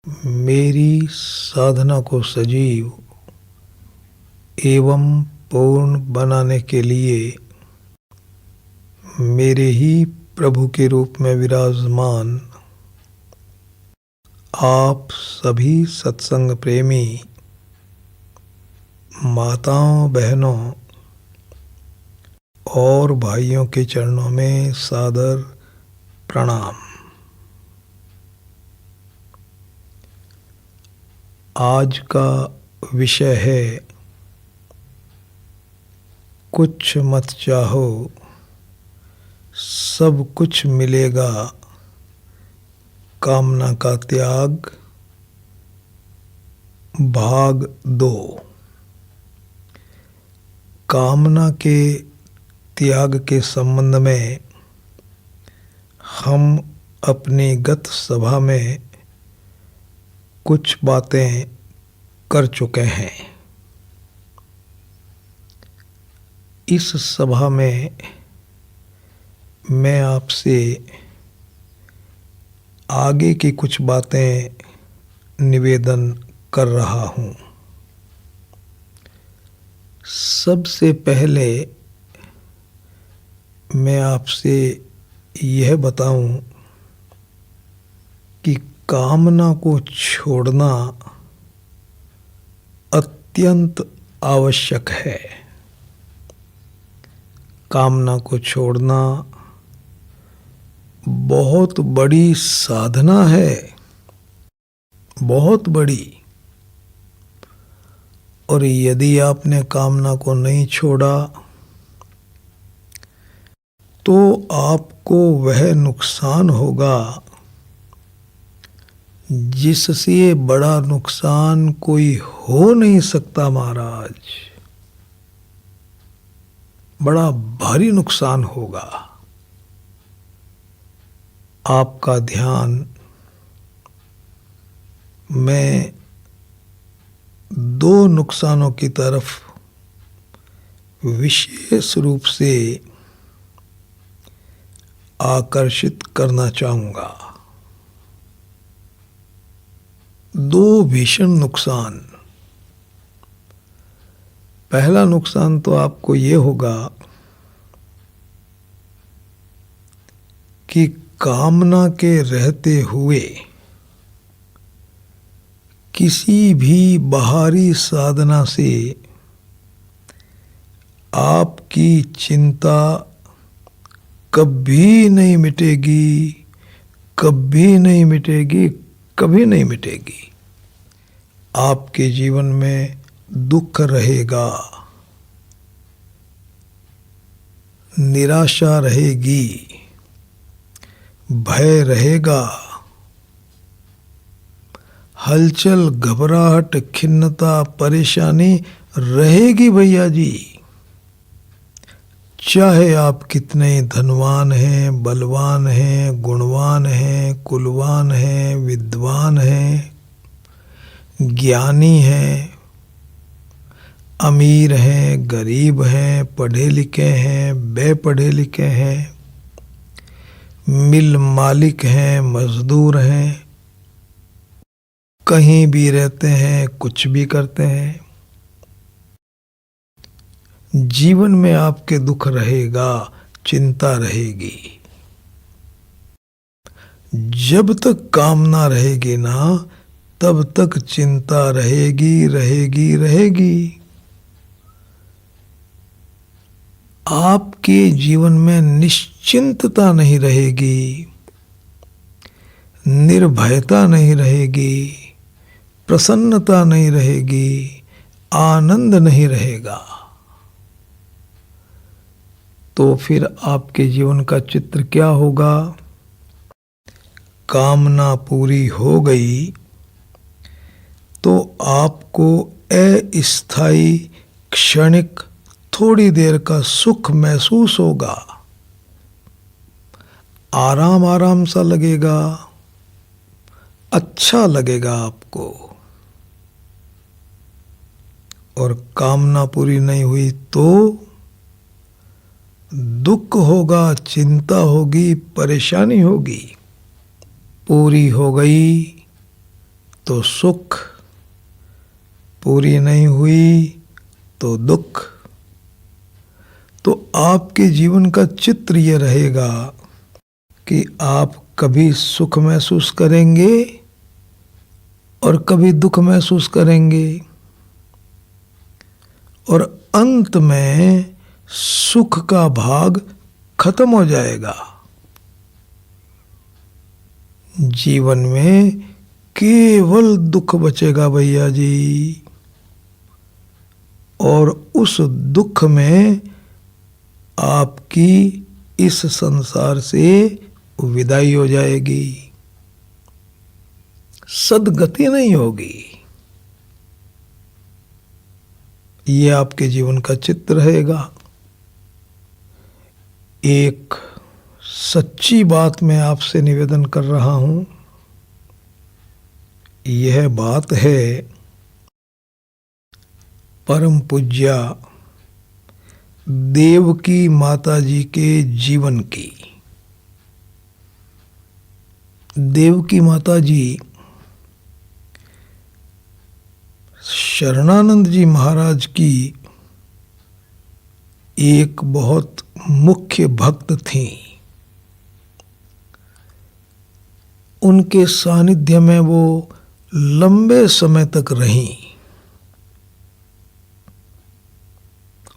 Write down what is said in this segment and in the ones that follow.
मेरी साधना को सजीव एवं पूर्ण बनाने के लिए मेरे ही प्रभु के रूप में विराजमान आप सभी सत्संग प्रेमी माताओं, बहनों और भाइयों के चरणों में सादर प्रणाम। आज का विषय है कुछ मत चाहो सब कुछ मिलेगा, कामना का त्याग, भाग 2। कामना के त्याग के संबंध में हम अपनी गत सभा में कुछ बातें कर चुके हैं। इस सभा में मैं आपसे आगे की कुछ बातें निवेदन कर रहा हूँ। सबसे पहले मैं आपसे यह बताऊं कि कामना को छोड़ना अत्यंत आवश्यक है। कामना को छोड़ना बहुत बड़ी साधना है, बहुत बड़ी। और यदि आपने कामना को नहीं छोड़ा तो आपको वह नुकसान होगा जिससे बड़ा नुकसान कोई हो नहीं सकता महाराज। बड़ा भारी नुकसान होगा। आपका ध्यान मैं 2 नुकसानों की तरफ विशेष रूप से आकर्षित करना चाहूँगा। 2 भीषण नुकसान। पहला नुकसान तो आपको ये होगा कि कामना के रहते हुए किसी भी बाहरी साधना से आपकी चिंता कभी नहीं मिटेगी, कभी नहीं मिटेगी, कभी नहीं मिटेगी। आपके जीवन में दुख रहेगा, निराशा रहेगी, भय रहेगा, हलचल, घबराहट, खिन्नता, परेशानी रहेगी भैया जी। चाहे आप कितने धनवान हैं, बलवान हैं, गुणवान हैं, कुलवान हैं, विद्वान हैं, ज्ञानी हैं, अमीर हैं, गरीब हैं, पढ़े लिखे हैं, बेपढ़े लिखे हैं, मिल मालिक हैं, मजदूर हैं, कहीं भी रहते हैं, कुछ भी करते हैं, जीवन में आपके दुख रहेगा, चिंता रहेगी। जब तक कामना रहेगी ना, तब तक चिंता रहेगी, रहेगी, रहेगी। आपके जीवन में निश्चिंतता नहीं रहेगी, निर्भयता नहीं रहेगी, प्रसन्नता नहीं रहेगी, आनंद नहीं रहेगा। तो फिर आपके जीवन का चित्र क्या होगा? कामना पूरी हो गई तो आपको अस्थायी, क्षणिक, थोड़ी देर का सुख महसूस होगा। आराम आराम सा लगेगा, अच्छा लगेगा आपको। और कामना पूरी नहीं हुई तो दुख होगा, चिंता होगी, परेशानी होगी। पूरी हो गई तो सुख, पूरी नहीं हुई तो दुख। तो आपके जीवन का चित्र ये रहेगा कि आप कभी सुख महसूस करेंगे और कभी दुख महसूस करेंगे, और अंत में सुख का भाग खत्म हो जाएगा। जीवन में केवल दुख बचेगा भैया जी, और उस दुख में आपकी इस संसार से विदाई हो जाएगी, सद्गति नहीं होगी। ये आपके जीवन का चित्र रहेगा। एक सच्ची बात मैं आपसे निवेदन कर रहा हूं। यह बात है परम पूज्या देवकी माता जी के जीवन की। देवकी माता जी शरणानंद जी महाराज की एक बहुत मुख्य भक्त थी। उनके सानिध्य में वो लंबे समय तक रहीं,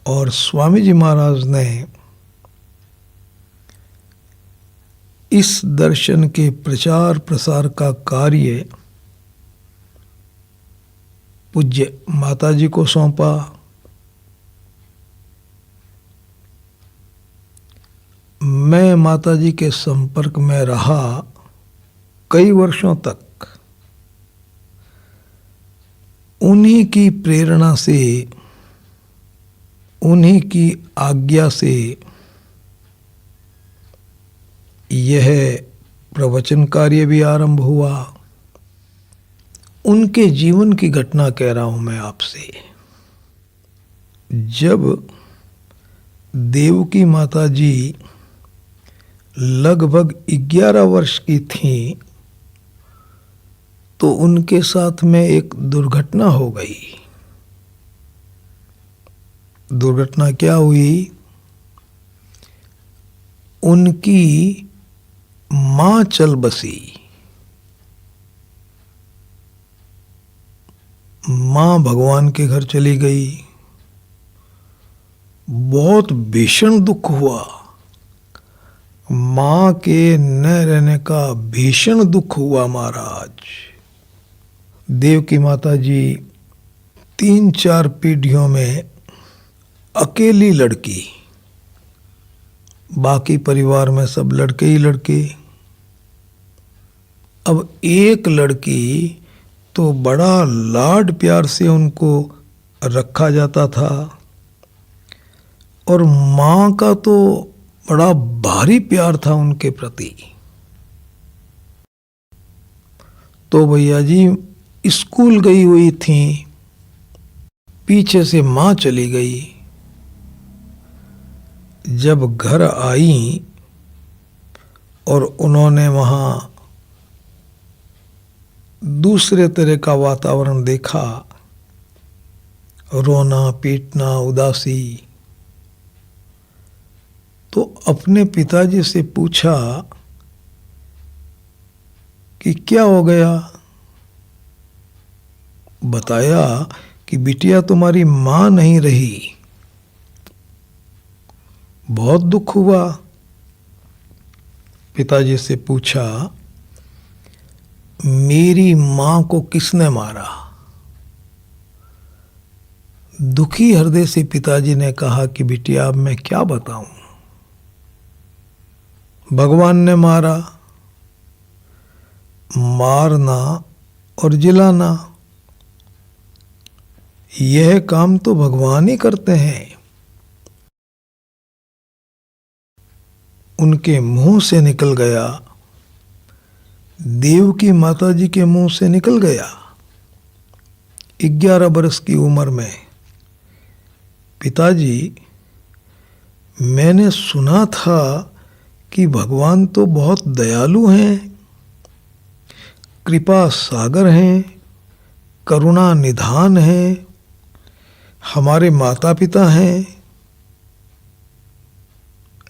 और स्वामी जी महाराज ने इस दर्शन के प्रचार प्रसार का कार्य पूज्य माता जी को सौंपा। मैं माता जी के संपर्क में रहा कई वर्षों तक। उन्हीं की प्रेरणा से, उन्हीं की आज्ञा से यह प्रवचन कार्य भी आरंभ हुआ। उनके जीवन की घटना कह रहा हूं मैं आपसे। जब देवकी माता जी लगभग 11 वर्ष की थीं, तो उनके साथ में एक दुर्घटना हो गई। दुर्घटना क्या हुई? उनकी मां चल बसी। मां भगवान के घर चली गई। बहुत भीषण दुख हुआ। मां के न रहने का भीषण दुख हुआ महाराज। देवकी माता जी 3-4 पीढ़ियों में अकेली लड़की, बाकी परिवार में सब लड़के ही लड़के। अब एक लड़की तो बड़ा लाड प्यार से उनको रखा जाता था, और मां का तो बड़ा भारी प्यार था उनके प्रति। तो भैया जी स्कूल गई हुई थी, पीछे से मां चली गई। जब घर आई और उन्होंने वहां दूसरे तरह का वातावरण देखा, रोना पीटना उदासी, तो अपने पिताजी से पूछा कि क्या हो गया। बताया कि बिटिया तुम्हारी मां नहीं रही। बहुत दुख हुआ। पिताजी से पूछा, मेरी मां को किसने मारा? दुखी हृदय से पिताजी ने कहा कि बिटिया अब मैं क्या बताऊं, भगवान ने मारा। मारना और जिलाना यह काम तो भगवान ही करते हैं। उनके मुंह से निकल गया, देवकी माता जी के मुंह से निकल गया। 11 बरस की उम्र में, पिताजी मैंने सुना था कि भगवान तो बहुत दयालु हैं, कृपा सागर हैं, करुणा निधान है, हमारे माता पिता हैं,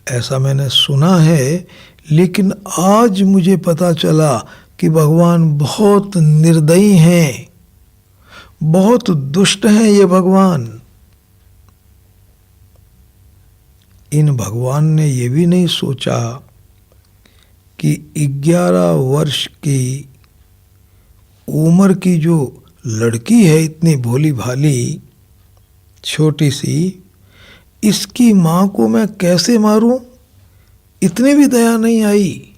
ऐसा मैंने सुना है। लेकिन आज मुझे पता चला कि भगवान बहुत निर्दयी हैं, बहुत दुष्ट हैं ये भगवान। इन भगवान ने ये भी नहीं सोचा कि 11 वर्ष की उम्र की जो लड़की है, इतनी भोली भाली छोटी सी, इसकी मां को मैं कैसे मारूं? इतनी भी दया नहीं आई।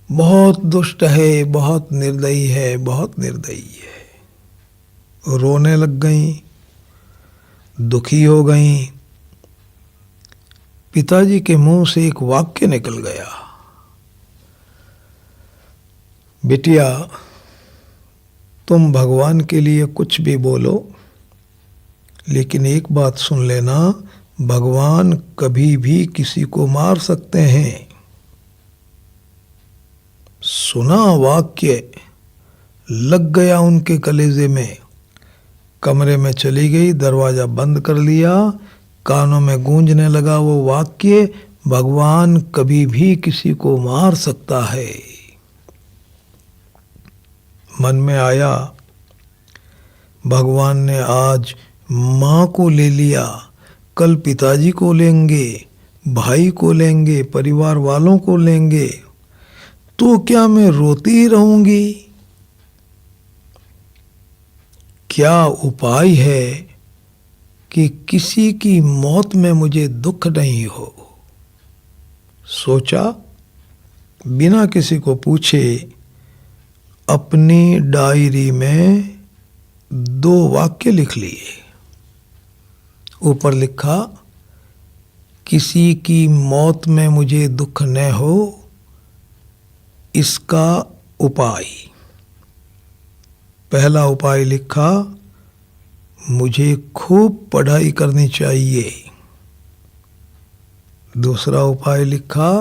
बहुत दुष्ट है, बहुत निर्दयी है, बहुत निर्दयी है। रोने लग गई, दुखी हो गई। पिताजी के मुंह से एक वाक्य निकल गया, बिटिया तुम भगवान के लिए कुछ भी बोलो, लेकिन एक बात सुन लेना, भगवान कभी भी किसी को मार सकते हैं। सुना वाक्य लग गया उनके कलेजे में। कमरे में चली गई, दरवाजा बंद कर लिया। कानों में गूंजने लगा वो वाक्य, भगवान कभी भी किसी को मार सकता है। मन में आया, भगवान ने आज माँ को ले लिया, कल पिताजी को लेंगे, भाई को लेंगे, परिवार वालों को लेंगे, तो क्या मैं रोती ही रहूंगी? क्या उपाय है कि किसी की मौत में मुझे दुख नहीं हो? सोचा, बिना किसी को पूछे अपनी डायरी में 2 वाक्य लिख लिए। ऊपर लिखा, किसी की मौत में मुझे दुख न हो, इसका उपाय। पहला उपाय लिखा, मुझे खूब पढ़ाई करनी चाहिए। दूसरा उपाय लिखा,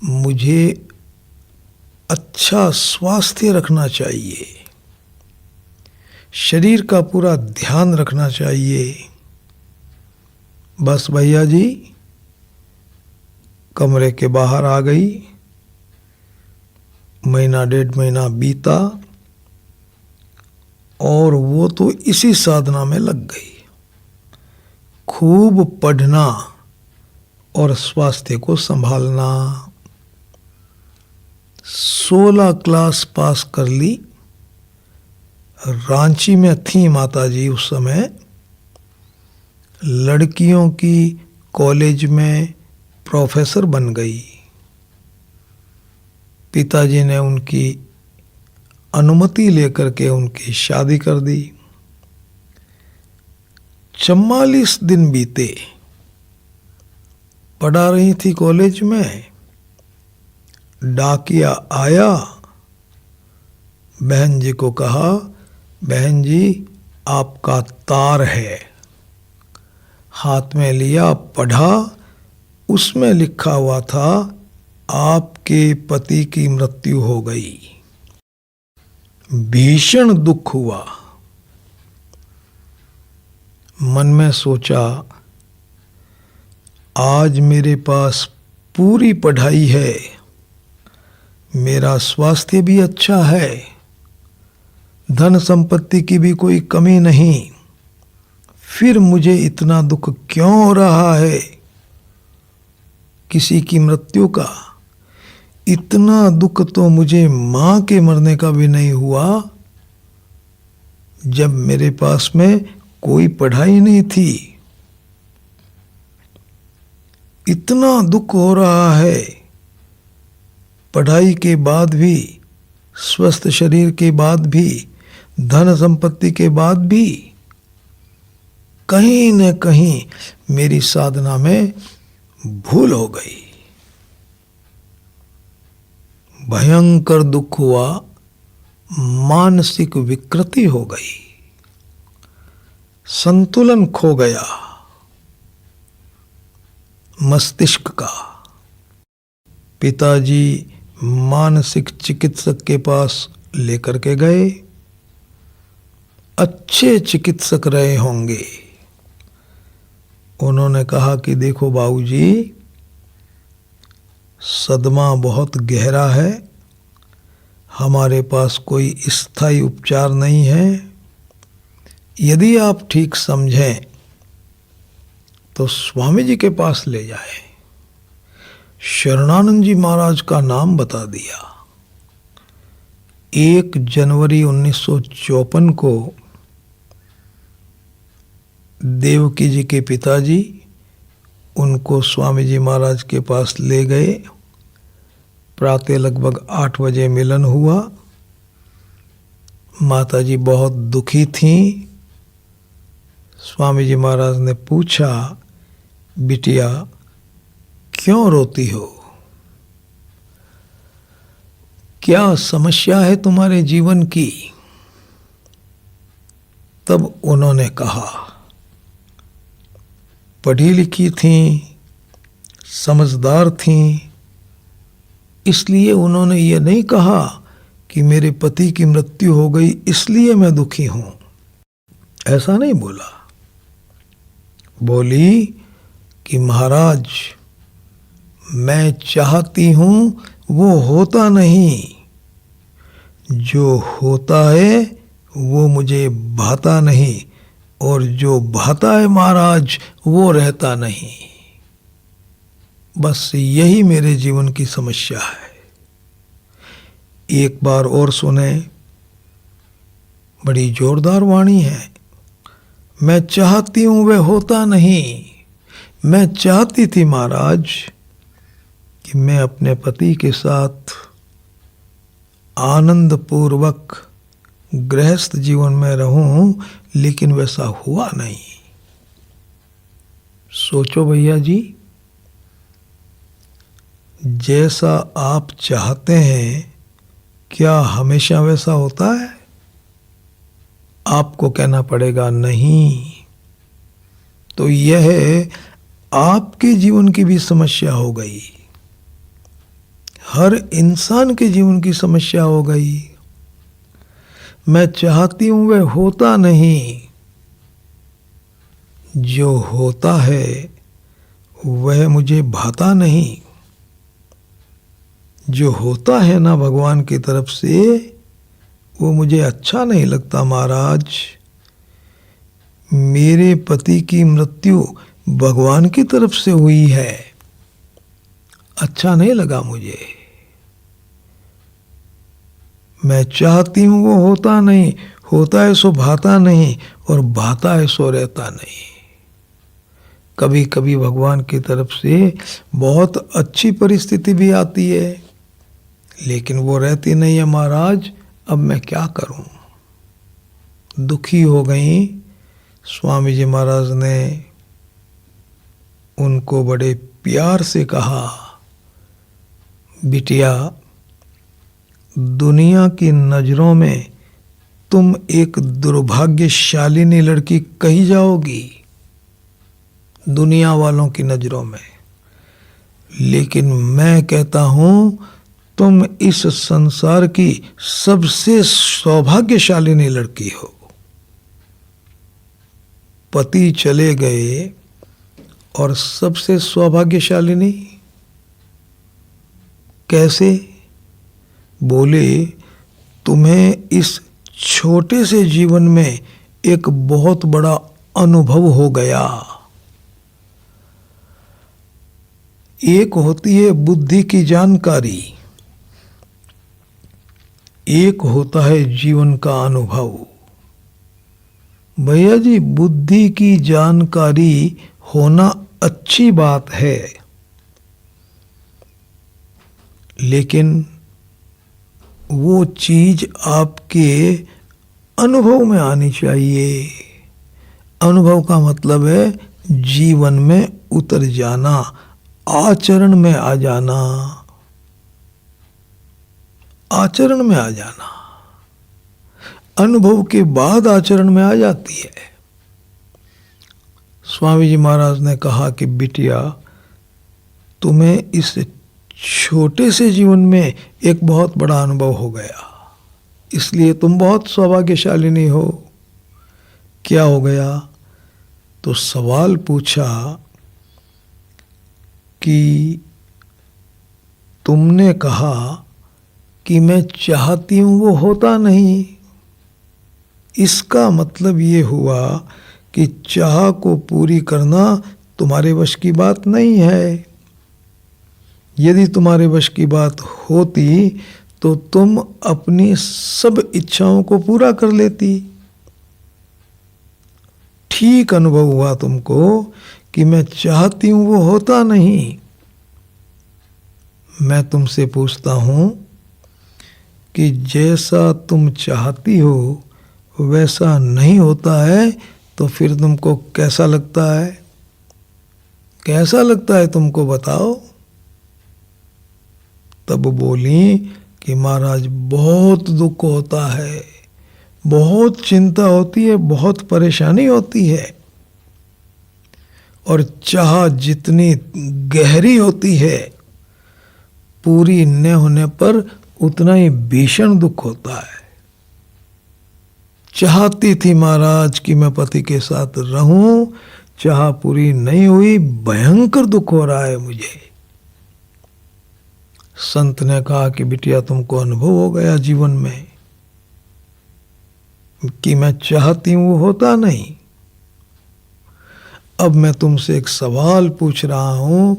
मुझे अच्छा स्वास्थ्य रखना चाहिए, शरीर का पूरा ध्यान रखना चाहिए। बस भैया जी कमरे के बाहर आ गई। महीना 1.5 महीना बीता और वो तो इसी साधना में लग गई, खूब पढ़ना और स्वास्थ्य को संभालना। 16 क्लास पास कर ली। रांची में थी माताजी उस समय, लड़कियों की कॉलेज में प्रोफेसर बन गई। पिताजी ने उनकी अनुमति लेकर के उनकी शादी कर दी। 44 दिन बीते, पढ़ा रही थी कॉलेज में। डाकिया आया, बहन जी को कहा, बहन जी आपका तार है। हाथ में लिया, पढ़ा, उसमें लिखा हुआ था, आपके पति की मृत्यु हो गई। भीषण दुख हुआ। मन में सोचा, आज मेरे पास पूरी पढ़ाई है, मेरा स्वास्थ्य भी अच्छा है, धन संपत्ति की भी कोई कमी नहीं, फिर मुझे इतना दुख क्यों हो रहा है किसी की मृत्यु का? इतना दुख तो मुझे मां के मरने का भी नहीं हुआ जब मेरे पास में कोई पढ़ाई नहीं थी। इतना दुख हो रहा है, पढ़ाई के बाद भी, स्वस्थ शरीर के बाद भी, धन संपत्ति के बाद भी, कहीं न कहीं मेरी साधना में भूल हो गई। भयंकर दुख हुआ, मानसिक विकृति हो गई, संतुलन खो गया मस्तिष्क का। पिताजी मानसिक चिकित्सक के पास लेकर के गए। अच्छे चिकित्सक रहे होंगे। उन्होंने कहा कि देखो बाबूजी, सदमा बहुत गहरा है, हमारे पास कोई स्थायी उपचार नहीं है। यदि आप ठीक समझें तो स्वामी जी के पास ले जाए। शरणानंद जी महाराज का नाम बता दिया। 1 जनवरी 1954 को देवकी जी के पिताजी उनको स्वामी जी महाराज के पास ले गए। प्रातः लगभग 8 बजे मिलन हुआ। माता जी बहुत दुखी थीं। स्वामी जी महाराज ने पूछा, बिटिया क्यों रोती हो? क्या समस्या है तुम्हारे जीवन की? तब उन्होंने कहा, पढ़ी लिखी थीं, समझदार थीं, इसलिए उन्होंने ये नहीं कहा कि मेरे पति की मृत्यु हो गई इसलिए मैं दुखी हूं। ऐसा नहीं बोला। बोली कि महाराज, मैं चाहती हूं वो होता नहीं, जो होता है वो मुझे भाता नहीं, और जो भाता है महाराज वो रहता नहीं। बस यही मेरे जीवन की समस्या है। एक बार और सुने, बड़ी जोरदार वाणी है। मैं चाहती हूं वह होता नहीं। मैं चाहती थी महाराज कि मैं अपने पति के साथ आनंद पूर्वक गृहस्थ जीवन में रहूं, लेकिन वैसा हुआ नहीं। सोचो भैया जी, जैसा आप चाहते हैं क्या हमेशा वैसा होता है? आपको कहना पड़ेगा नहीं। तो यह आपके जीवन की भी समस्या हो गई, हर इंसान के जीवन की समस्या हो गई। मैं चाहती हूं वह होता नहीं, जो होता है वह मुझे भाता नहीं। जो होता है ना भगवान की तरफ से, वो मुझे अच्छा नहीं लगता महाराज। मेरे पति की मृत्यु भगवान की तरफ से हुई है, अच्छा नहीं लगा मुझे। मैं चाहती हूं वो होता नहीं, होता है सो भाता नहीं, और भाता है सो रहता नहीं। कभी कभी भगवान की तरफ से बहुत अच्छी परिस्थिति भी आती है, लेकिन वो रहती नहीं है महाराज। अब मैं क्या करूं? दुखी हो गई। स्वामी जी महाराज ने उनको बड़े प्यार से कहा, बिटिया, दुनिया की नजरों में तुम एक दुर्भाग्यशालिनी लड़की कही जाओगी, दुनिया वालों की नजरों में, लेकिन मैं कहता हूं तुम इस संसार की सबसे सौभाग्यशालिनी लड़की हो। पति चले गए और सबसे सौभाग्यशालिनी कैसे? बोले, तुम्हें इस छोटे से जीवन में एक बहुत बड़ा अनुभव हो गया। एक होती है बुद्धि की जानकारी, एक होता है जीवन का अनुभव। भैया जी, बुद्धि की जानकारी होना अच्छी बात है, लेकिन वो चीज आपके अनुभव में आनी चाहिए। अनुभव का मतलब है जीवन में उतर जाना, आचरण में आ जाना, आचरण में आ जाना। अनुभव के बाद आचरण में आ जाती है। स्वामी जी महाराज ने कहा कि बिटिया, तुम्हें इस छोटे से जीवन में एक बहुत बड़ा अनुभव हो गया, इसलिए तुम बहुत सौभाग्यशालिनी हो। क्या हो गया? तो सवाल पूछा कि तुमने कहा कि मैं चाहती हूं वो होता नहीं। इसका मतलब ये हुआ कि चाह को पूरी करना तुम्हारे वश की बात नहीं है। यदि तुम्हारे वश की बात होती तो तुम अपनी सब इच्छाओं को पूरा कर लेती। ठीक अनुभव हुआ तुमको कि मैं चाहती हूं वो होता नहीं। मैं तुमसे पूछता हूं कि जैसा तुम चाहती हो वैसा नहीं होता है तो फिर तुमको कैसा लगता है? कैसा लगता है तुमको बताओ? तब बोली कि महाराज बहुत दुख होता है, बहुत चिंता होती है, बहुत परेशानी होती है, और चाह जितनी गहरी होती है पूरी न होने पर उतना ही भीषण दुख होता है। चाहती थी महाराज कि मैं पति के साथ रहूं, चाह पूरी नहीं हुई, भयंकर दुख हो रहा है मुझे। संत ने कहा कि बिटिया तुमको अनुभव हो गया जीवन में कि मैं चाहती हूं वो होता नहीं। अब मैं तुमसे एक सवाल पूछ रहा हूं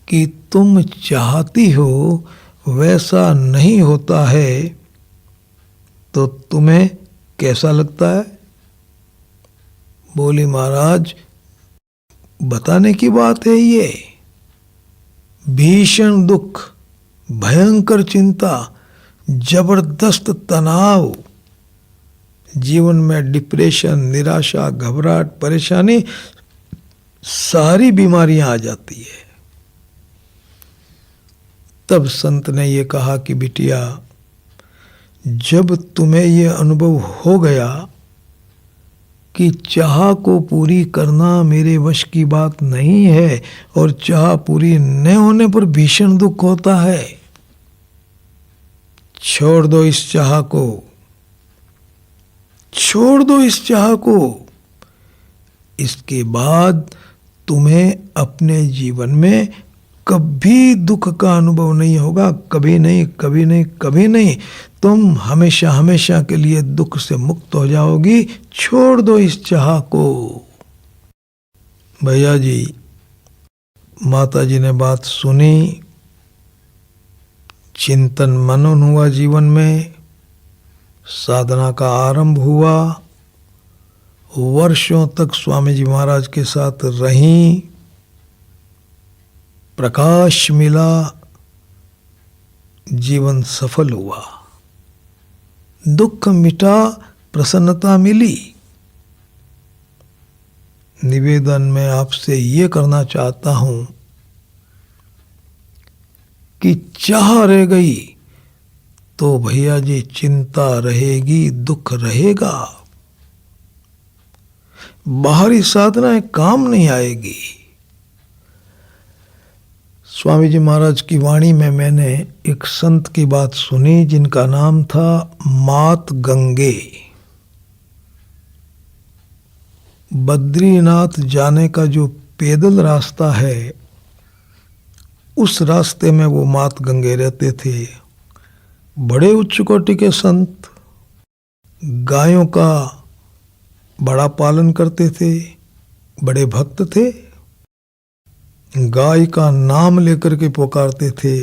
कि तुम चाहती हो वैसा नहीं होता है तो तुम्हें कैसा लगता है? बोली महाराज बताने की बात है ये। भीषण दुख, भयंकर चिंता, जबरदस्त तनाव, जीवन में डिप्रेशन, निराशा, घबराहट, परेशानी, सारी बीमारियां आ जाती है। तब संत ने ये कहा कि बिटिया जब तुम्हें ये अनुभव हो गया कि चाह को पूरी करना मेरे वश की बात नहीं है और चाह पूरी न होने पर भीषण दुख होता है, छोड़ दो इस चाह को, छोड़ दो इस चाह को। इसके बाद तुम्हें अपने जीवन में कभी दुख का अनुभव नहीं होगा, कभी नहीं, कभी नहीं, कभी नहीं। तुम हमेशा हमेशा के लिए दुख से मुक्त हो जाओगी। छोड़ दो इस चाह को। भैया जी, माता जी ने बात सुनी, चिंतन मनन हुआ जीवन में, साधना का आरंभ हुआ, वर्षों तक स्वामी जी महाराज के साथ रहीं, प्रकाश मिला, जीवन सफल हुआ, दुख मिटा, प्रसन्नता मिली। निवेदन में आपसे ये करना चाहता हूं कि चाह रह गई तो भैया जी चिंता रहेगी, दुख रहेगा। बाहरी साधनाएं काम नहीं आएगी। स्वामी जी महाराज की वाणी में मैंने एक संत की बात सुनी जिनका नाम था मात गंगे। बद्रीनाथ जाने का जो पैदल रास्ता है उस रास्ते में वो मात गंगे रहते थे। बड़े उच्च कोटि के संत, गायों का बड़ा पालन करते थे, बड़े भक्त थे, गाय का नाम लेकर के पुकारते थे।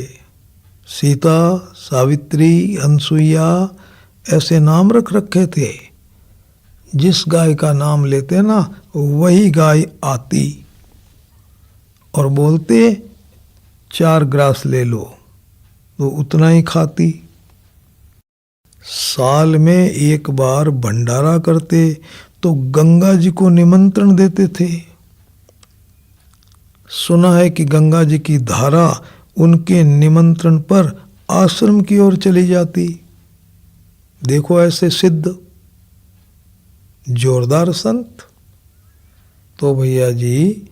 सीता, सावित्री, अनसुईया ऐसे नाम रख रखे थे। जिस गाय का नाम लेते ना वही गाय आती और बोलते 4 ग्रास ले लो, तो उतना ही खाती। साल में एक बार भंडारा करते तो गंगा जी को निमंत्रण देते थे। सुना है कि गंगा जी की धारा उनके निमंत्रण पर आश्रम की ओर चली जाती। देखो ऐसे सिद्ध जोरदार संत। तो भैया जी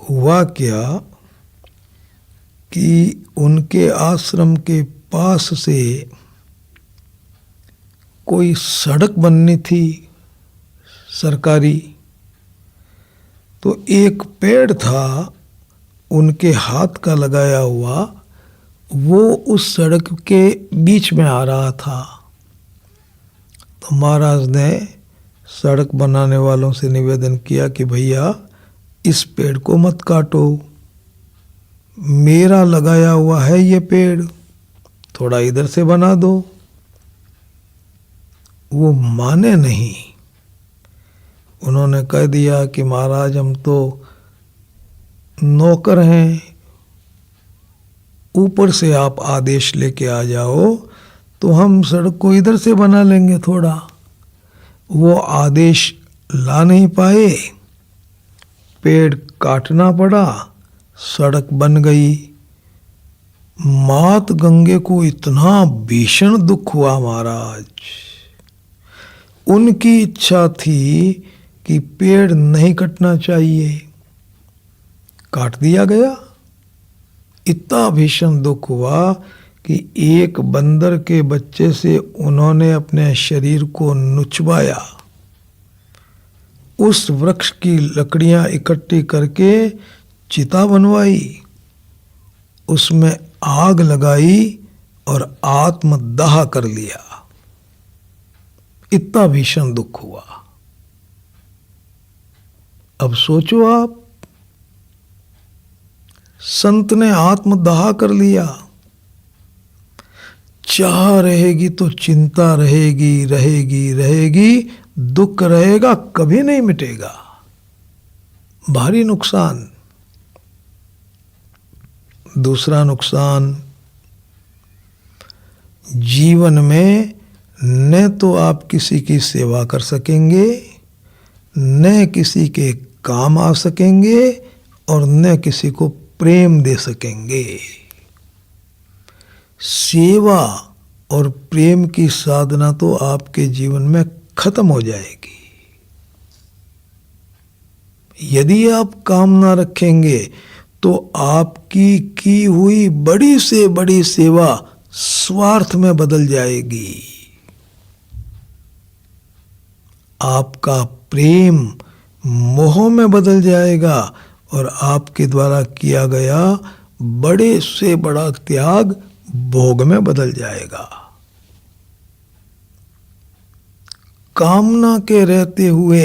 हुआ क्या कि उनके आश्रम के पास से कोई सड़क बननी थी सरकारी, तो एक पेड़ था उनके हाथ का लगाया हुआ, वो उस सड़क के बीच में आ रहा था। तो महाराज ने सड़क बनाने वालों से निवेदन किया कि भैया इस पेड़ को मत काटो, मेरा लगाया हुआ है ये पेड़, थोड़ा इधर से बना दो। वो माने नहीं। उन्होंने कह दिया कि महाराज हम तो नौकर हैं, ऊपर से आप आदेश लेके आ जाओ तो हम सड़क को इधर से बना लेंगे थोड़ा। वो आदेश ला नहीं पाए, पेड़ काटना पड़ा, सड़क बन गई। मात गंगे को इतना भीषण दुख हुआ महाराज, उनकी इच्छा थी कि पेड़ नहीं कटना चाहिए, काट दिया गया। इतना भीषण दुख हुआ कि एक बंदर के बच्चे से उन्होंने अपने शरीर को नुचवाया, उस वृक्ष की लकड़ियां इकट्ठी करके चिता बनवाई, उसमें आग लगाई और आत्मदाह कर लिया। इतना भीषण दुख हुआ। अब सोचो आप, संत ने आत्मदाह कर लिया। चाह रहेगी तो चिंता रहेगी रहेगी रहेगी, दुख रहेगा, कभी नहीं मिटेगा। भारी नुकसान। दूसरा नुकसान, जीवन में न तो आप किसी की सेवा कर सकेंगे, न किसी के काम आ सकेंगे, और न किसी को प्रेम दे सकेंगे। सेवा और प्रेम की साधना तो आपके जीवन में खत्म हो जाएगी। यदि आप काम ना रखेंगे तो आपकी की हुई बड़ी से बड़ी सेवा स्वार्थ में बदल जाएगी। आपका प्रेम मोह में बदल जाएगा और आपके द्वारा किया गया बड़े से बड़ा त्याग भोग में बदल जाएगा। कामना के रहते हुए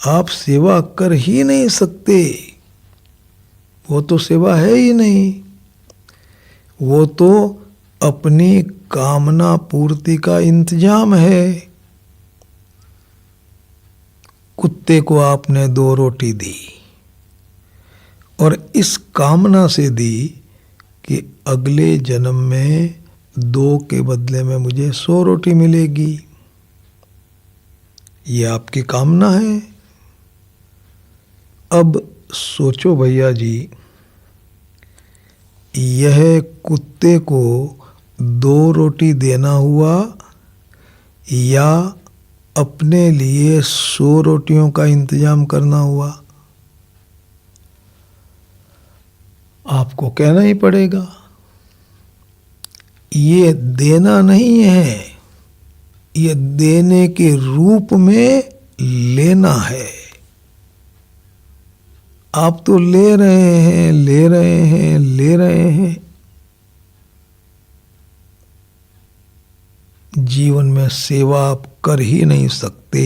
आप सेवा कर ही नहीं सकते, वो तो सेवा है ही नहीं, वो तो अपनी कामना पूर्ति का इंतजाम है। कुत्ते को आपने 2 रोटी दी और इस कामना से दी कि अगले जन्म में 2 के बदले में मुझे 100 रोटी मिलेगी। ये आपकी कामना है। अब सोचो भैया जी, यह कुत्ते को 2 रोटी देना हुआ या अपने लिए 100 रोटियों का इंतजाम करना हुआ? आपको कहना ही पड़ेगा, ये देना नहीं है, ये देने के रूप में लेना है। आप तो ले रहे हैं, ले रहे हैं, ले रहे हैं। जीवन में सेवा आप कर ही नहीं सकते,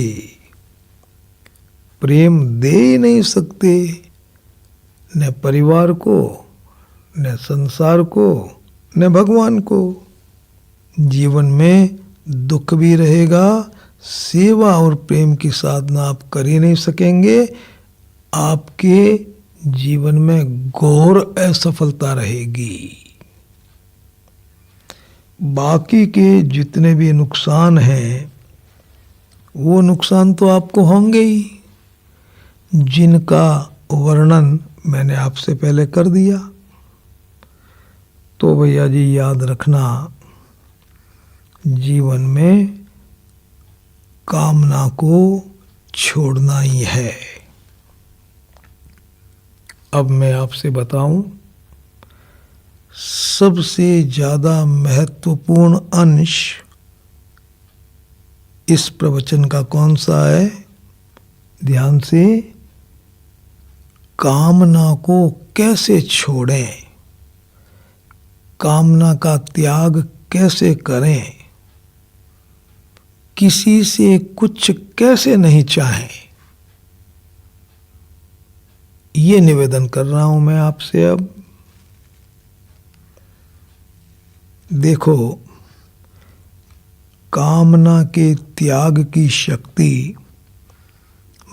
प्रेम दे ही नहीं सकते, न परिवार को, न संसार को, न भगवान को। जीवन में दुख भी रहेगा, सेवा और प्रेम की साधना आप कर ही नहीं सकेंगे। आपके जीवन में घोर असफलता रहेगी। बाकी के जितने भी नुकसान हैं वो नुकसान तो आपको होंगे ही, जिनका वर्णन मैंने आपसे पहले कर दिया। तो भैया जी याद रखना, जीवन में कामना को छोड़ना ही है। अब मैं आपसे बताऊं, सबसे ज़्यादा महत्वपूर्ण अंश इस प्रवचन का कौन सा है? ध्यान से, कामना को कैसे छोड़ें, कामना का त्याग कैसे करें, किसी से कुछ कैसे नहीं चाहें, ये निवेदन कर रहा हूं मैं आपसे। अब देखो, कामना के त्याग की शक्ति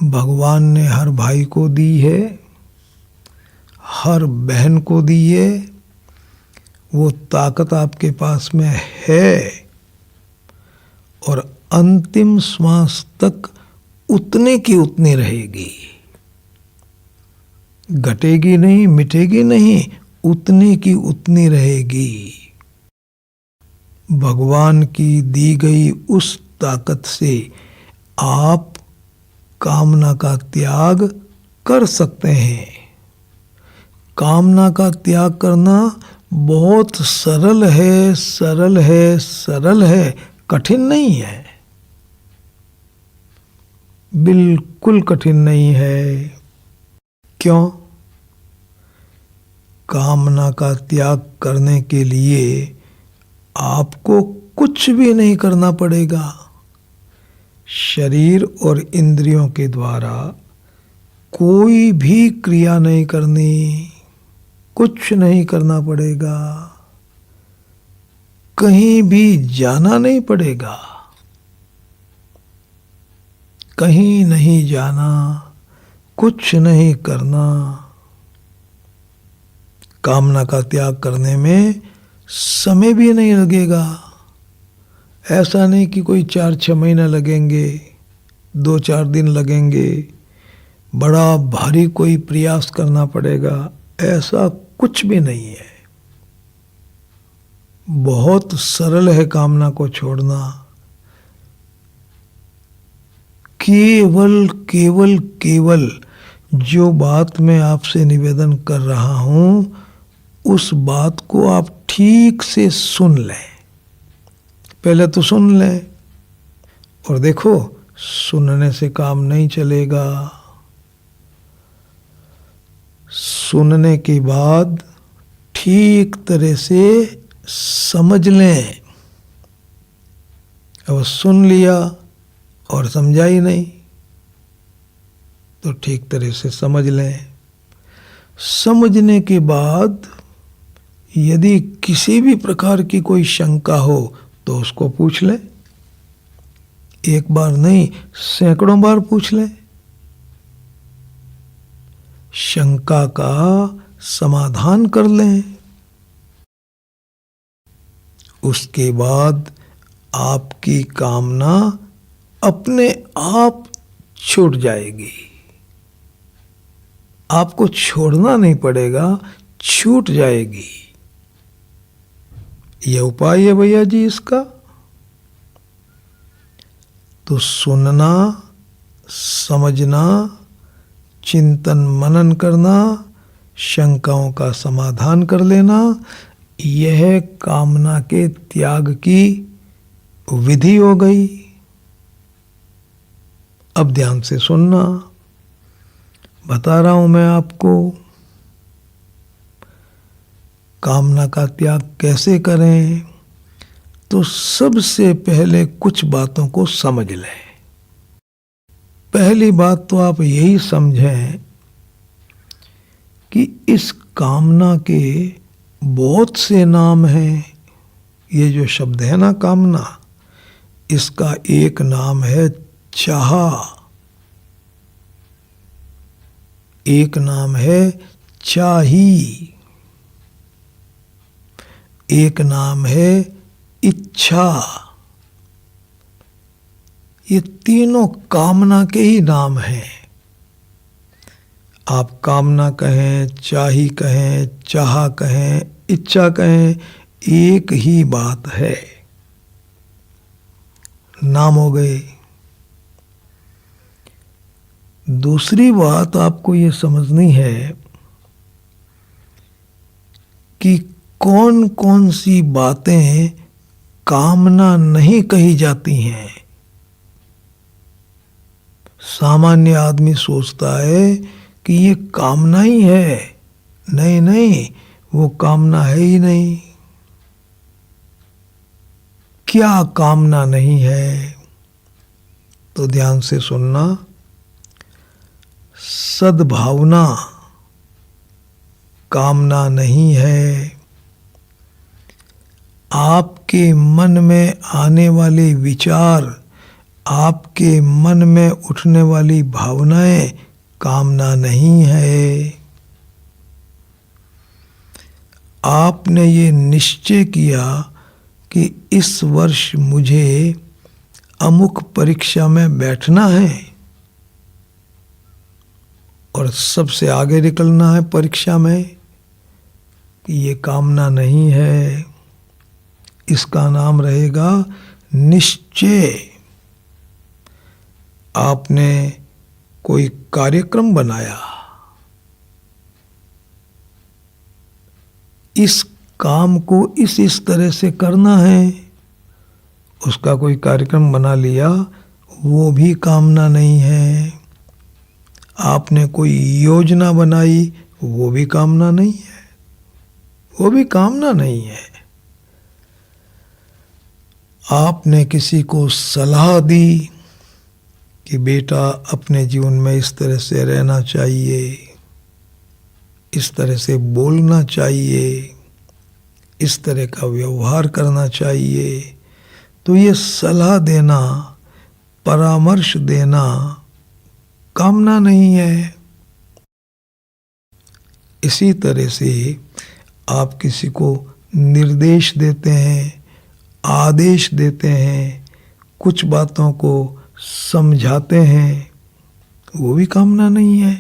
भगवान ने हर भाई को दी है, हर बहन को दी है। वो ताकत आपके पास में है और अंतिम श्वास तक उतने की उतनी रहेगी, घटेगी नहीं, मिटेगी नहीं, उतनी की उतनी रहेगी। भगवान की दी गई उस ताकत से आप कामना का त्याग कर सकते हैं। कामना का त्याग करना बहुत सरल है, सरल है, सरल है, कठिन नहीं है, बिल्कुल कठिन नहीं है। क्यों? कामना का त्याग करने के लिए आपको कुछ भी नहीं करना पड़ेगा। शरीर और इंद्रियों के द्वारा कोई भी क्रिया नहीं करनी, कुछ नहीं करना पड़ेगा, कहीं भी जाना नहीं पड़ेगा, कहीं नहीं जाना, कुछ नहीं करना। कामना का त्याग करने में समय भी नहीं लगेगा। ऐसा नहीं कि कोई 4-6 महीना लगेंगे, 2-4 दिन लगेंगे, बड़ा भारी कोई प्रयास करना पड़ेगा, ऐसा कुछ भी नहीं है। बहुत सरल है कामना को छोड़ना। केवल केवल केवल जो बात मैं आपसे निवेदन कर रहा हूं, उस बात को आप ठीक से सुन लें। पहले तो सुन लें, और देखो, सुनने से काम नहीं चलेगा। सुनने के बाद ठीक तरह से समझ लें। अब सुन लिया और समझा ही नहीं, तो ठीक तरह से समझ लें। समझने के बाद यदि किसी भी प्रकार की कोई शंका हो तो उसको पूछ लें। एक बार नहीं, सैकड़ों बार पूछ लें। शंका का समाधान कर लें। उसके बाद आपकी कामना अपने आप छूट जाएगी। आपको छोड़ना नहीं पड़ेगा, छूट जाएगी। यह उपाय है भैया जी इसका। तो सुनना, समझना, चिंतन मनन करना, शंकाओं का समाधान कर लेना, यह कामना के त्याग की विधि हो गई। अब ध्यान से सुनना, बता रहा हूं मैं आपको। कामना का त्याग कैसे करें? तो सबसे पहले कुछ बातों को समझ लें। पहली बात तो आप यही समझें कि इस कामना के बहुत से नाम हैं। ये जो शब्द है ना कामना, इसका एक नाम है चाह, एक नाम है चाही, एक नाम है इच्छा। ये तीनों कामना के ही नाम हैं। आप कामना कहें, चाही कहें, चाह कहें, इच्छा कहें, एक ही बात है, नाम हो गए। दूसरी बात आपको ये समझनी है कि कौन कौन सी बातें कामना नहीं कही जाती हैं। सामान्य आदमी सोचता है कि ये कामना ही है। नहीं नहीं, वो कामना है ही नहीं। क्या कामना नहीं है? तो ध्यान से सुनना। सद्भावना कामना नहीं है। आपके मन में आने वाले विचार, आपके मन में उठने वाली भावनाएं कामना नहीं है। आपने ये निश्चय किया कि इस वर्ष मुझे अमुक परीक्षा में बैठना है और सबसे आगे निकलना है परीक्षा में, कि ये कामना नहीं है। इसका नाम रहेगा निश्चय। आपने कोई कार्यक्रम बनाया, इस काम को इस तरह से करना है, उसका कोई कार्यक्रम बना लिया, वो भी कामना नहीं है। आपने कोई योजना बनाई, वो भी कामना नहीं है। वो भी कामना नहीं है। आपने किसी को सलाह दी कि बेटा अपने जीवन में इस तरह से रहना चाहिए, इस तरह से बोलना चाहिए, इस तरह का व्यवहार करना चाहिए, तो ये सलाह देना, परामर्श देना कामना नहीं है। इसी तरह से आप किसी को निर्देश देते हैं, आदेश देते हैं, कुछ बातों को समझाते हैं, वो भी कामना नहीं है।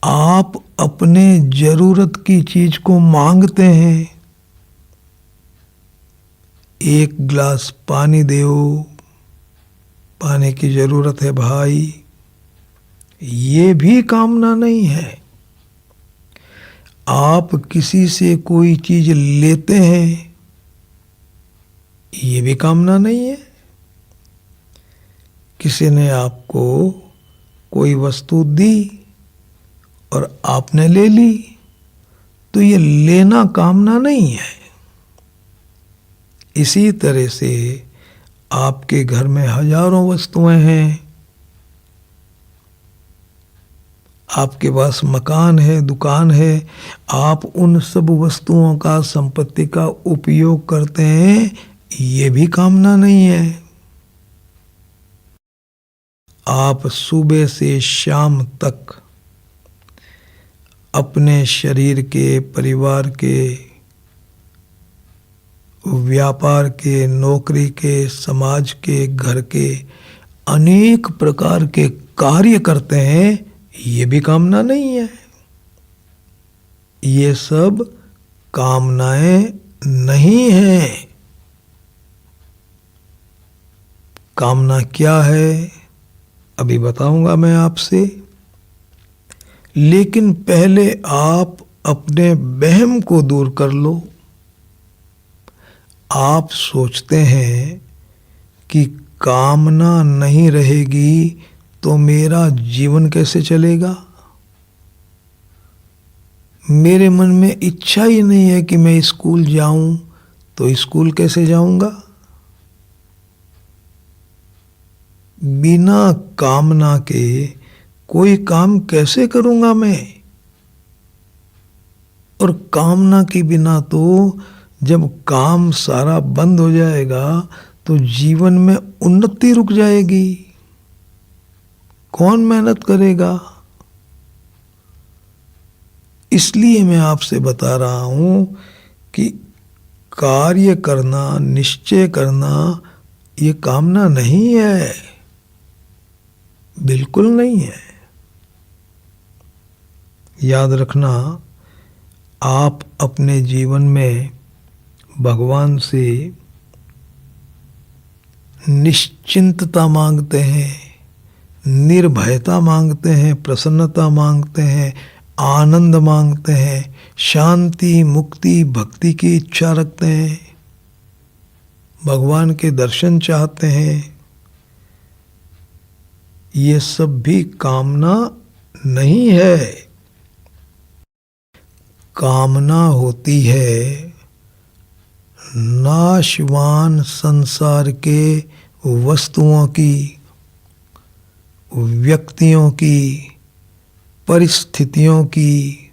आप अपने जरूरत की चीज को मांगते हैं, एक गिलास पानी दो, पानी की जरूरत है भाई, ये भी कामना नहीं है। आप किसी से कोई चीज लेते हैं, ये भी कामना नहीं है। किसी ने आपको कोई वस्तु दी और आपने ले ली, तो ये लेना कामना नहीं है। इसी तरह से आपके घर में हजारों वस्तुएं हैं, आपके पास मकान है, दुकान है, आप उन सब वस्तुओं का, संपत्ति का उपयोग करते हैं, ये भी कामना नहीं है। आप सुबह से शाम तक अपने शरीर के, परिवार के, व्यापार के, नौकरी के, समाज के, घर के अनेक प्रकार के कार्य करते हैं, ये भी कामना नहीं है। ये सब कामनाएं नहीं हैं। कामना क्या है अभी बताऊंगा मैं आपसे, लेकिन पहले आप अपने वहम को दूर कर लो। आप सोचते हैं कि कामना नहीं रहेगी तो मेरा जीवन कैसे चलेगा। मेरे मन में इच्छा ही नहीं है कि मैं स्कूल जाऊं, तो स्कूल कैसे जाऊंगा। बिना कामना के कोई काम कैसे करूंगा मैं। और कामना के बिना तो जब काम सारा बंद हो जाएगा तो जीवन में उन्नति रुक जाएगी। कौन मेहनत करेगा। इसलिए मैं आपसे बता रहा हूं कि कार्य करना, निश्चय करना, ये कामना नहीं है, बिल्कुल नहीं है। याद रखना, आप अपने जीवन में भगवान से निश्चिंतता मांगते हैं, निर्भयता मांगते हैं, प्रसन्नता मांगते हैं, आनंद मांगते हैं, शांति, मुक्ति, भक्ति की इच्छा रखते हैं, भगवान के दर्शन चाहते हैं, ये सब भी कामना नहीं है। कामना होती है नाशवान संसार के वस्तुओं की, व्यक्तियों की, परिस्थितियों की,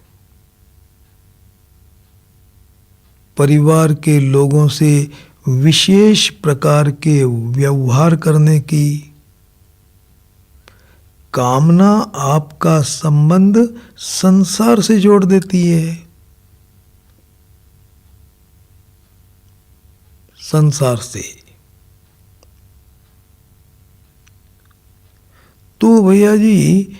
परिवार के लोगों से विशेष प्रकार के व्यवहार करने की। कामना आपका संबंध संसार से जोड़ देती है, संसार से। तो भैया जी,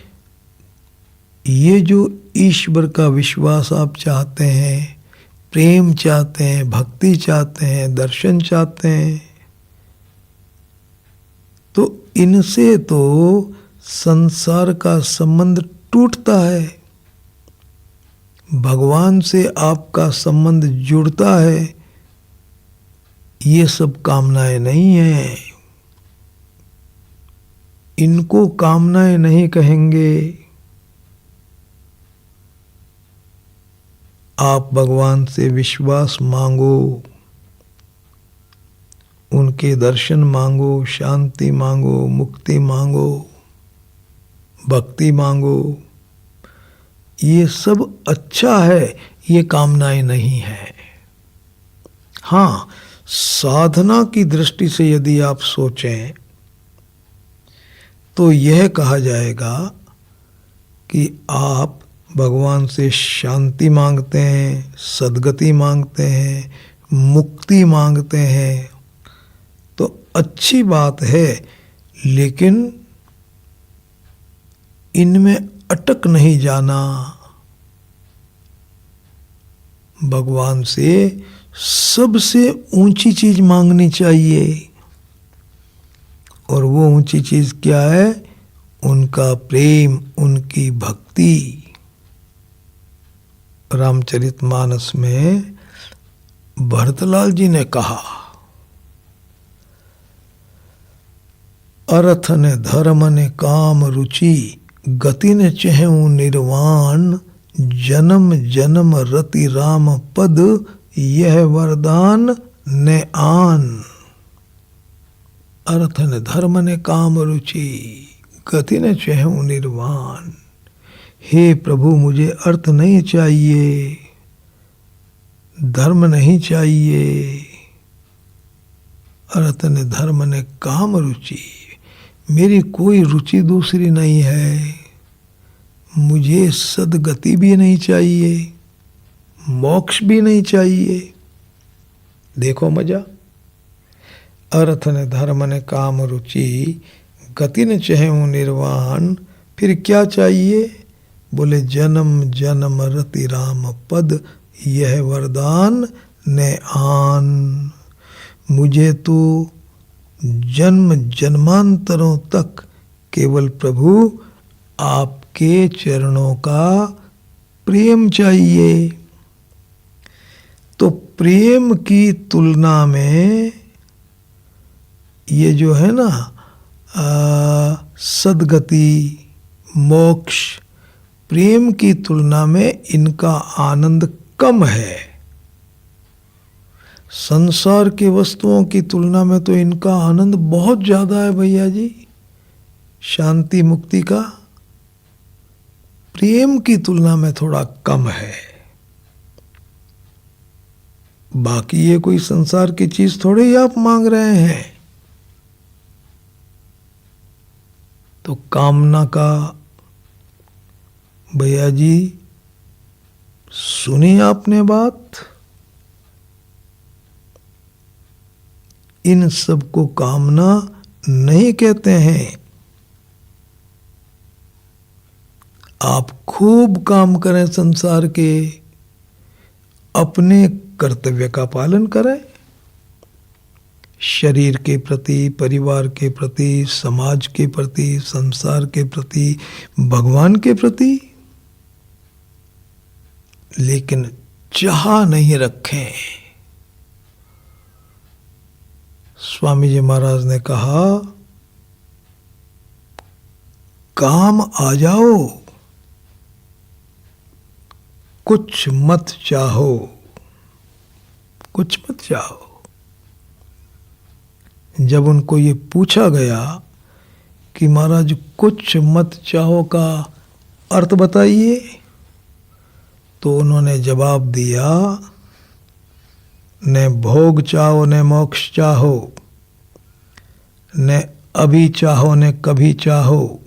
ये जो ईश्वर का विश्वास आप चाहते हैं, प्रेम चाहते हैं, भक्ति चाहते हैं, दर्शन चाहते हैं, तो इनसे तो संसार का संबंध टूटता है, भगवान से आपका संबंध जुड़ता है। ये सब कामनाएं नहीं हैं, इनको कामनाएं नहीं कहेंगे। आप भगवान से विश्वास मांगो, उनके दर्शन मांगो, शांति मांगो, मुक्ति मांगो, भक्ति मांगो। ये सब अच्छा है, ये कामनाएं नहीं है। हाँ, साधना की दृष्टि से यदि आप सोचें तो यह कहा जाएगा कि आप भगवान से शांति मांगते हैं, सद्गति मांगते हैं, मुक्ति मांगते हैं, तो अच्छी बात है, लेकिन इनमें अटक नहीं जाना। भगवान से सबसे ऊंची चीज मांगनी चाहिए, और वो ऊंची चीज क्या है? उनका प्रेम, उनकी भक्ति। रामचरितमानस में भरतलाल जी ने कहा, अर्थ ने धर्म ने काम रुचि, गति ने चहु निर्वाण, जन्म जन्म रति राम पद, यह वरदान ने आन। अर्थ ने धर्म ने काम रुचि, गति ने चहु निर्वाण। हे प्रभु, मुझे अर्थ नहीं चाहिए, धर्म नहीं चाहिए। अर्थ ने धर्म ने काम रुचि, मेरी कोई रुचि दूसरी नहीं है। मुझे सद्गति भी नहीं चाहिए, मोक्ष भी नहीं चाहिए। देखो मजा। अर्थ ने धर्म ने काम रुचि, गति ने चहु निर्वाण। फिर क्या चाहिए? बोले जन्म जन्म रति राम पद, यह वरदान ने आन। मुझे तो जन्म जन्मांतरों तक केवल प्रभु आपके चरणों का प्रेम चाहिए। तो प्रेम की तुलना में ये जो है ना सद्गति, मोक्ष, प्रेम की तुलना में इनका आनंद कम है। संसार के वस्तुओं की तुलना में तो इनका आनंद बहुत ज्यादा है भैया जी। शांति मुक्ति का प्रेम की तुलना में थोड़ा कम है। बाकी ये कोई संसार की चीज थोड़े ही आप मांग रहे हैं। तो कामना का भैया जी सुनी आपने बात। इन सब को कामना नहीं कहते हैं। आप खूब काम करें संसार के, अपने कर्तव्य का पालन करें, शरीर के प्रति, परिवार के प्रति, समाज के प्रति, संसार के प्रति, भगवान के प्रति, लेकिन चाह नहीं रखें। स्वामी जी महाराज ने कहा, काम आ जाओ, कुछ मत चाहो, कुछ मत चाहो। जब उनको ये पूछा गया कि महाराज कुछ मत चाहो का अर्थ बताइए, तो उन्होंने जवाब दिया, न भोग चाहो न मोक्ष चाहो, न अभी चाहो न कभी चाहो,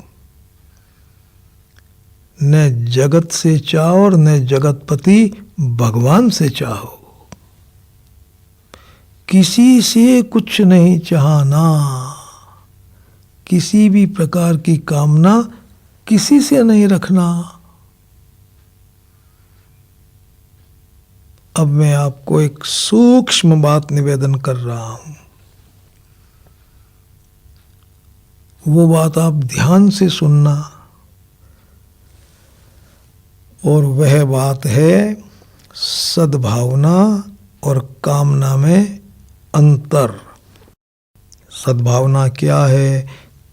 न जगत से चाहो और न जगतपति भगवान से चाहो। किसी से कुछ नहीं चाहना, किसी भी प्रकार की कामना किसी से नहीं रखना। अब मैं आपको एक सूक्ष्म बात निवेदन कर रहा हूं, वो बात आप ध्यान से सुनना, और वह बात है सद्भावना और कामना में अंतर। सद्भावना क्या है,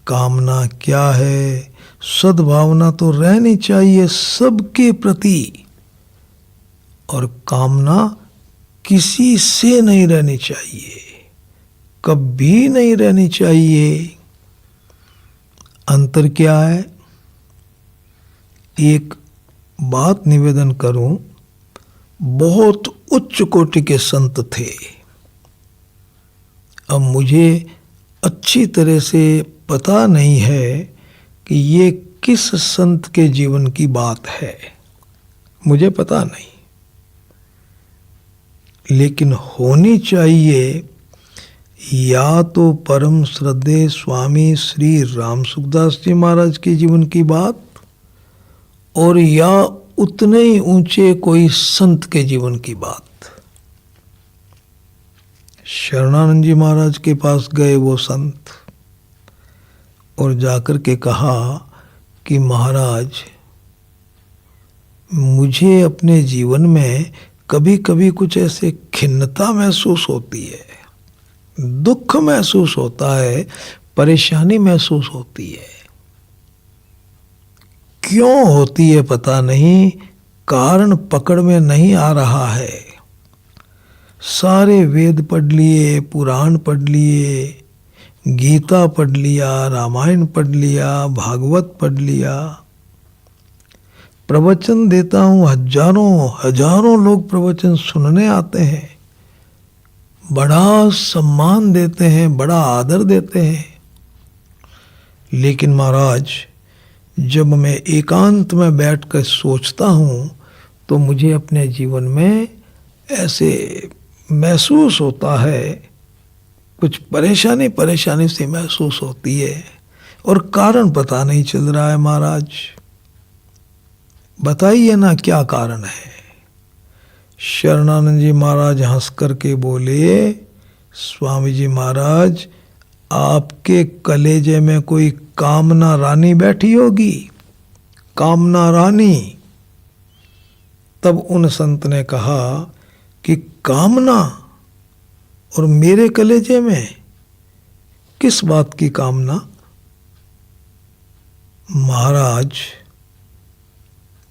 कामना क्या है? सद्भावना तो रहनी चाहिए सबके प्रति, और कामना किसी से नहीं रहनी चाहिए, कभी नहीं रहनी चाहिए। अंतर क्या है? एक बात निवेदन करूं, बहुत उच्च कोटि के संत थे। अब मुझे अच्छी तरह से पता नहीं है कि ये किस संत के जीवन की बात है, मुझे पता नहीं, लेकिन होनी चाहिए या तो परम श्रद्धेय स्वामी श्री राम सुखदास जी महाराज के जीवन की बात, और या उतने ही ऊंचे कोई संत के जीवन की बात। शरणानंद जी महाराज के पास गए वो संत, और जाकर के कहा कि महाराज मुझे अपने जीवन में कभी कभी कुछ ऐसे खिन्नता महसूस होती है, दुख महसूस होता है, परेशानी महसूस होती है। क्यों होती है पता नहीं, कारण पकड़ में नहीं आ रहा है। सारे वेद पढ़ लिए, पुराण पढ़ लिए, गीता पढ़ लिया, रामायण पढ़ लिया, भागवत पढ़ लिया, प्रवचन देता हूँ, हजारों हजारों लोग प्रवचन सुनने आते हैं, बड़ा सम्मान देते हैं, बड़ा आदर देते हैं। लेकिन महाराज जब मैं एकांत में बैठकर सोचता हूँ तो मुझे अपने जीवन में ऐसे महसूस होता है, कुछ परेशानी परेशानी से महसूस होती है, और कारण पता नहीं चल रहा है। महाराज बताइए ना क्या कारण है? शरणानंद जी महाराज हंस करके बोले, स्वामी जी महाराज आपके कलेजे में कोई कामना रानी बैठी होगी, कामना रानी। तब उन संत ने कहा कि कामना, और मेरे कलेजे में किस बात की कामना? महाराज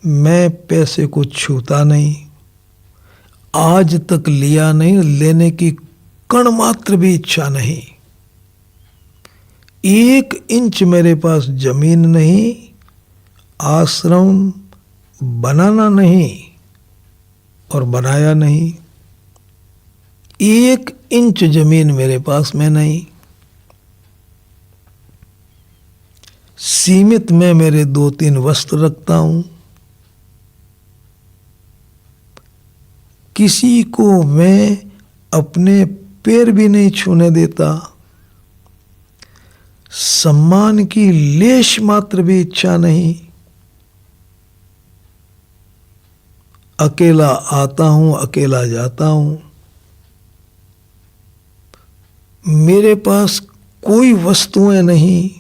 मैं पैसे को छूता नहीं, आज तक लिया नहीं, लेने की कण मात्र भी इच्छा नहीं। 1 इंच मेरे पास जमीन नहीं, आश्रम बनाना नहीं और बनाया नहीं। 1 इंच जमीन मेरे पास में नहीं। सीमित में मेरे 2-3 वस्त्र रखता हूं। किसी को मैं अपने पैर भी नहीं छूने देता। सम्मान की लेश मात्र भी इच्छा नहीं। अकेला आता हूं, अकेला जाता हूं। मेरे पास कोई वस्तुएं नहीं।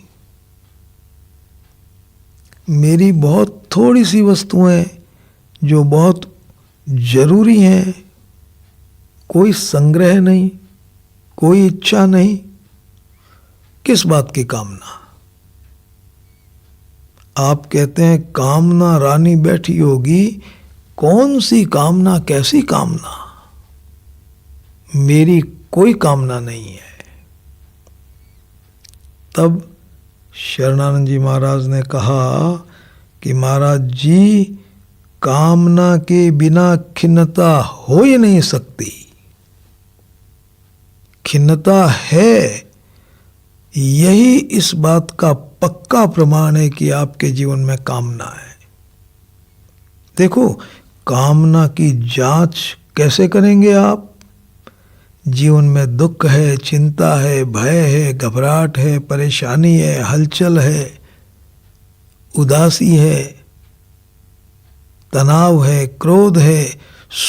मेरी बहुत थोड़ी सी वस्तुएं जो बहुत जरूरी हैं। कोई संग्रह नहीं, कोई इच्छा नहीं। किस बात की कामना? आप कहते हैं कामना रानी बैठी होगी। कौन सी कामना, कैसी कामना? मेरी कोई कामना नहीं है। तब शरणानंद जी महाराज ने कहा कि महाराज जी, कामना के बिना खिन्नता हो ही नहीं सकती। खिन्नता है, यही इस बात का पक्का प्रमाण है कि आपके जीवन में कामना है। देखो, कामना की जांच कैसे करेंगे आप? जीवन में दुख है, चिंता है, भय है, घबराहट है, परेशानी है, हलचल है, उदासी है, तनाव है, क्रोध है,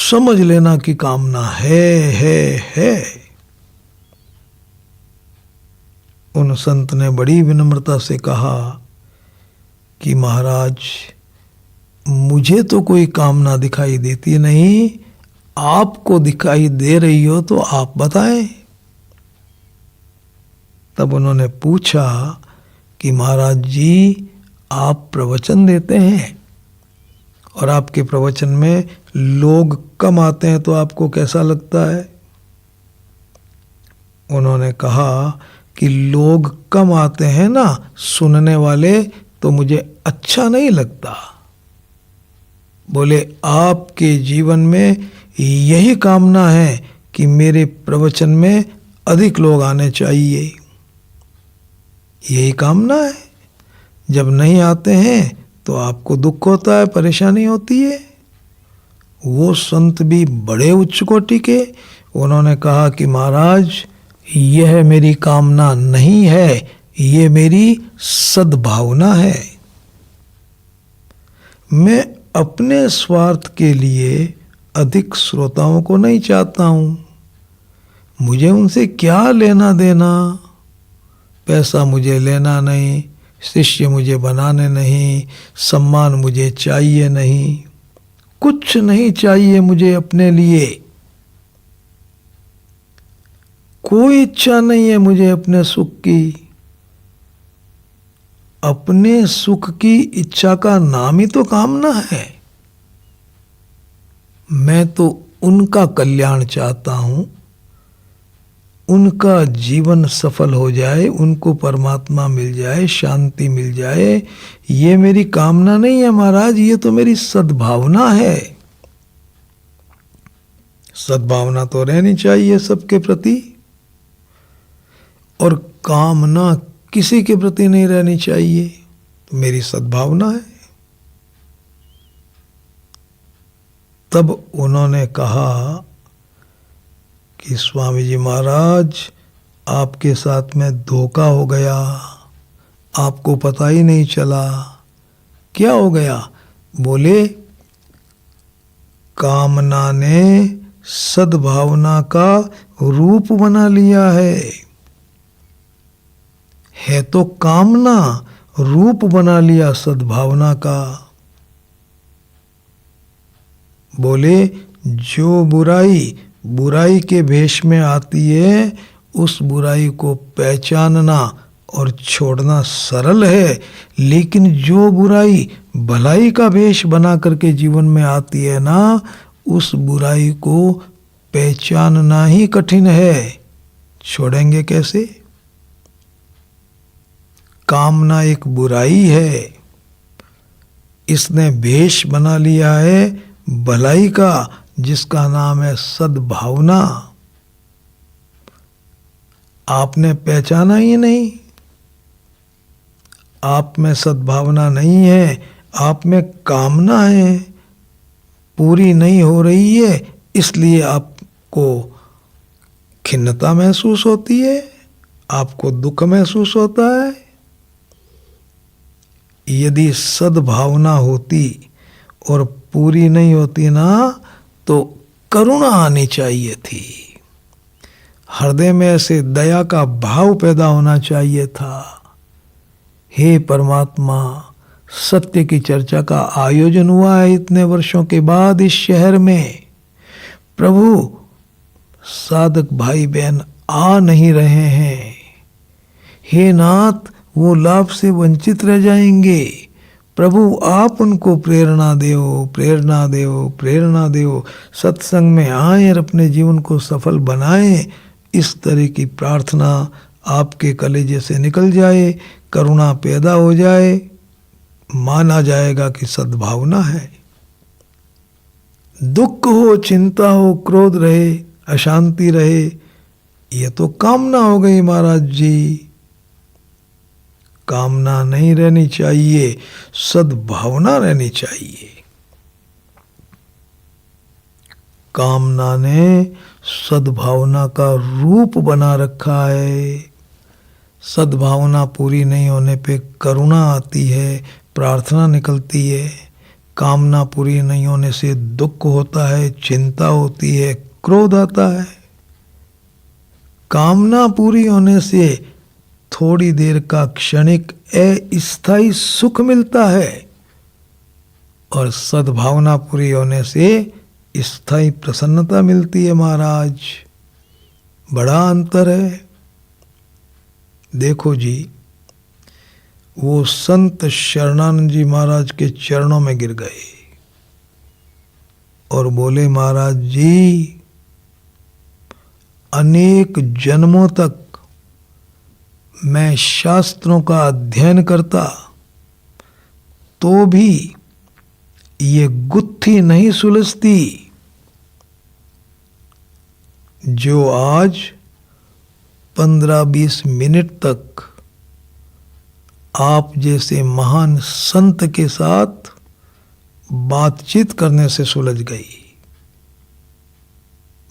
समझ लेना कि कामना है। उन संत ने बड़ी विनम्रता से कहा कि महाराज, मुझे तो कोई कामना दिखाई देती नहीं, आपको दिखाई दे रही हो तो आप बताएं। तब उन्होंने पूछा कि महाराज जी, आप प्रवचन देते हैं और आपके प्रवचन में लोग कम आते हैं तो आपको कैसा लगता है? उन्होंने कहा कि लोग कम आते हैं ना, सुनने वाले, तो मुझे अच्छा नहीं लगता। बोले, आपके जीवन में यही कामना है कि मेरे प्रवचन में अधिक लोग आने चाहिए, यही कामना है। जब नहीं आते हैं तो आपको दुख होता है, परेशानी होती है। वो संत भी बड़े उच्च कोटि के, उन्होंने कहा कि महाराज, यह मेरी कामना नहीं है, ये मेरी सद्भावना है। मैं अपने स्वार्थ के लिए अधिक श्रोताओं को नहीं चाहता हूं। मुझे उनसे क्या लेना देना? पैसा मुझे लेना नहीं, शिष्य मुझे बनाने नहीं, सम्मान मुझे चाहिए नहीं, कुछ नहीं चाहिए मुझे अपने लिए। कोई इच्छा नहीं है मुझे अपने सुख की। अपने सुख की इच्छा का नाम ही तो कामना है। मैं तो उनका कल्याण चाहता हूं, उनका जीवन सफल हो जाए, उनको परमात्मा मिल जाए, शांति मिल जाए, ये मेरी कामना नहीं है महाराज, ये तो मेरी सद्भावना है। सद्भावना तो रहनी चाहिए सबके प्रति, और कामना किसी के प्रति नहीं रहनी चाहिए। तो मेरी सद्भावना है। तब उन्होंने कहा कि स्वामी जी महाराज, आपके साथ में धोखा हो गया, आपको पता ही नहीं चला। क्या हो गया? बोले, कामना ने सद्भावना का रूप बना लिया है तो कामना रूप बना लिया सद्भावना का। बोले, जो बुराई के भेष में आती है, उस बुराई को पहचानना और छोड़ना सरल है, लेकिन जो बुराई भलाई का भेष बना करके जीवन में आती है ना, उस बुराई को पहचानना ही कठिन है। छोड़ेंगे कैसे? कामना एक बुराई है, इसने भेष बना लिया है भलाई का, जिसका नाम है सद्भावना। आपने पहचाना ही नहीं। आप में सद्भावना नहीं है, आप में कामना है, पूरी नहीं हो रही है, इसलिए आपको खिन्नता महसूस होती है, आपको दुख महसूस होता है। यदि सद्भावना होती और पूरी नहीं होती ना, तो करुणा आनी चाहिए थी, हृदय में ऐसे दया का भाव पैदा होना चाहिए था। हे परमात्मा, सत्य की चर्चा का आयोजन हुआ है इतने वर्षों के बाद इस शहर में। प्रभु, साधक भाई बहन आ नहीं रहे हैं। हे नाथ, वो लाभ से वंचित रह जाएंगे, प्रभु आप उनको प्रेरणा देओ, प्रेरणा देओ, प्रेरणा देओ, सत्संग में आए और अपने जीवन को सफल बनाएं। इस तरह की प्रार्थना आपके कलेजे से निकल जाए, करुणा पैदा हो जाए, माना जाएगा कि सद्भावना है। दुख हो, चिंता हो, क्रोध रहे, अशांति रहे, ये तो कामना हो गई महाराज जी। कामना नहीं रहनी चाहिए, सद्भावना रहनी चाहिए। कामना ने सद्भावना का रूप बना रखा है। सद्भावना पूरी नहीं होने पे करुणा आती है, प्रार्थना निकलती है। कामना पूरी नहीं होने से दुख होता है, चिंता होती है, क्रोध आता है। कामना पूरी होने से थोड़ी देर का क्षणिक अस्थायी सुख मिलता है और सद्भावना पूरी होने से स्थायी प्रसन्नता मिलती है महाराज। बड़ा अंतर है। देखो जी, वो संत शरणानंद जी महाराज के चरणों में गिर गए और बोले, महाराज जी, अनेक जन्मों तक मैं शास्त्रों का अध्ययन करता तो भी ये गुत्थी नहीं सुलझती जो आज 15-20 मिनट तक आप जैसे महान संत के साथ बातचीत करने से सुलझ गई।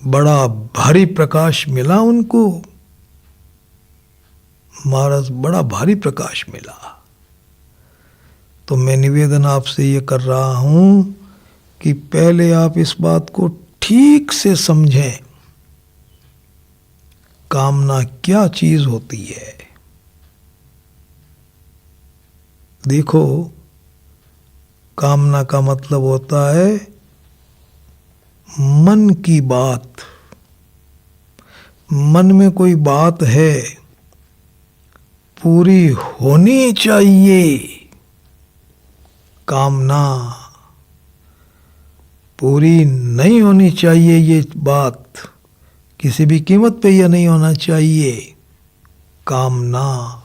बड़ा भारी प्रकाश मिला उनको महाराज, बड़ा भारी प्रकाश मिला। तो मैं निवेदन आपसे ये कर रहा हूं कि पहले आप इस बात को ठीक से समझें, कामना क्या चीज होती है। देखो, कामना का मतलब होता है मन की बात। मन में कोई बात है, पूरी होनी चाहिए। कामना पूरी नहीं होनी चाहिए, ये बात किसी भी कीमत पे यह नहीं होना चाहिए। कामना,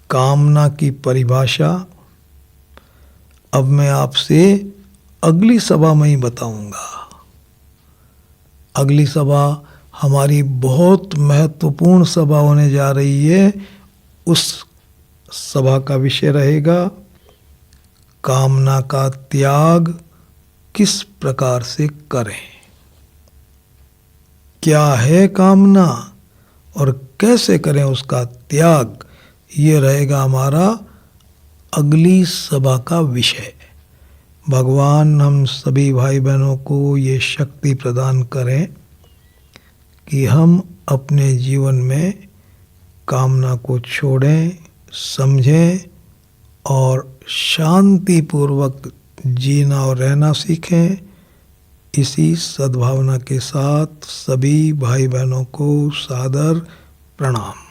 कामना की परिभाषा अब मैं आपसे अगली सभा में ही बताऊंगा। अगली सभा हमारी बहुत महत्वपूर्ण सभा होने जा रही है। उस सभा का विषय रहेगा कामना का त्याग किस प्रकार से करें। क्या है कामना और कैसे करें उसका त्याग, ये रहेगा हमारा अगली सभा का विषय। भगवान हम सभी भाई बहनों को ये शक्ति प्रदान करें कि हम अपने जीवन में कामना को छोड़ें, समझें और शांतिपूर्वक जीना और रहना सीखें। इसी सद्भावना के साथ सभी भाई बहनों को सादर प्रणाम।